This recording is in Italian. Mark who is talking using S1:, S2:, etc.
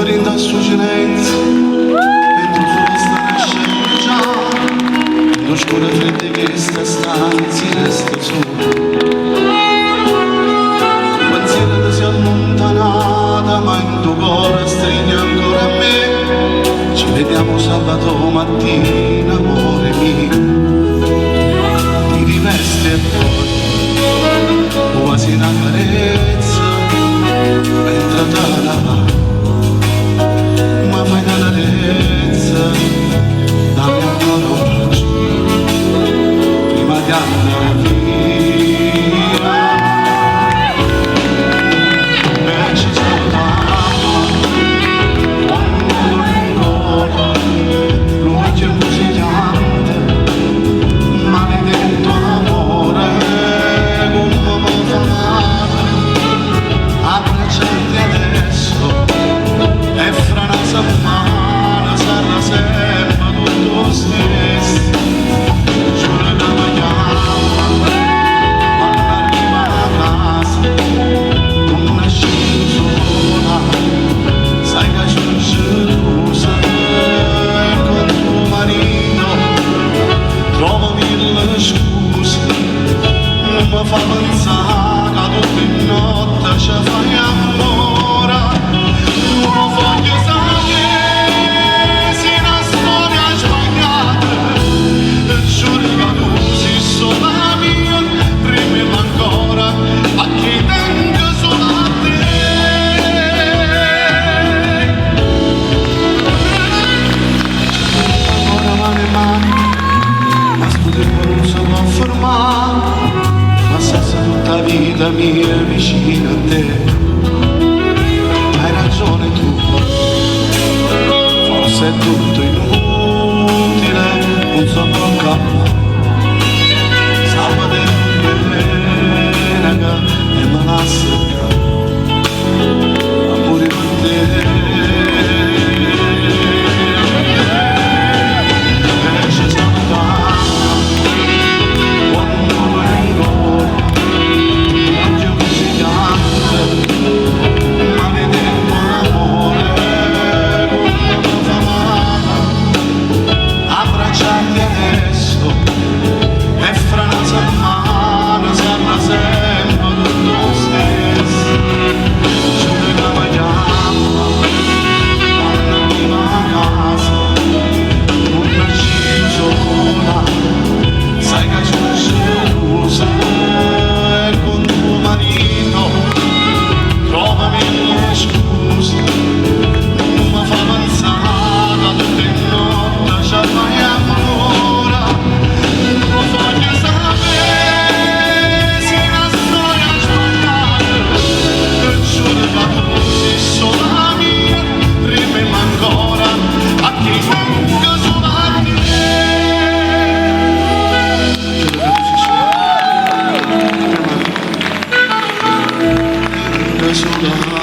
S1: Rindo al suo silenzio, dentro solo sta sceneggia, lo scuro e freddo che sta stanza resta solo. Pensiero che si è allontanata, ma in tuo cuore stringe ancora a me. Ci vediamo sabato mattina, amore mio. Ti rivesti e poi quasi una carezza, mentre te la va. Ma fai una carezza, dammi ancora un bacio, prima di andare via. E ci salutiamo, quando lo incontro, lui che è un musicante, maledetto amore, come mi fa male, abbracciarti adesso. E fra una settimana sarà sempre tutto lo stesso. Giuro che mi chiamo, quando arriva a casa, con una sola, sai che c'è un gelosa, e con tuo marito trovo mille scuse. Non mi fa pensare che tutte le notti ci fai ancora. Non voglio sapere se è una storia sbagliata, giuro che tu sei solo la mia, prima ancora, ma che tengo solo a te. Ancora male male, ma sto tempo non si può fermare, ma senza tutta la vita mia vicino a te. Hai ragione tu, forse è tutto inutile, non so come sabato e domenica e me la sera, amore con te. E ci salutiamo, quando lo incontro, oggi un gigante. Abbracciarti adesso e fra una settimana sarà sempre tutto lo stesso. Giuro che mi chiamo, quando arriva a casa, non ci sola, sai che c'è un gelosa, e con tuo marito trovami le scuse. Non mi fa pensare tutte le notti ci fai ancora. Non voglio sapere se è una storia sbagliata, giuro che tu sei solo la mia, prima ancora, a chi tengo solo a te. Giuro che tu sei solo la mia, prima ancora, tengo solo a te.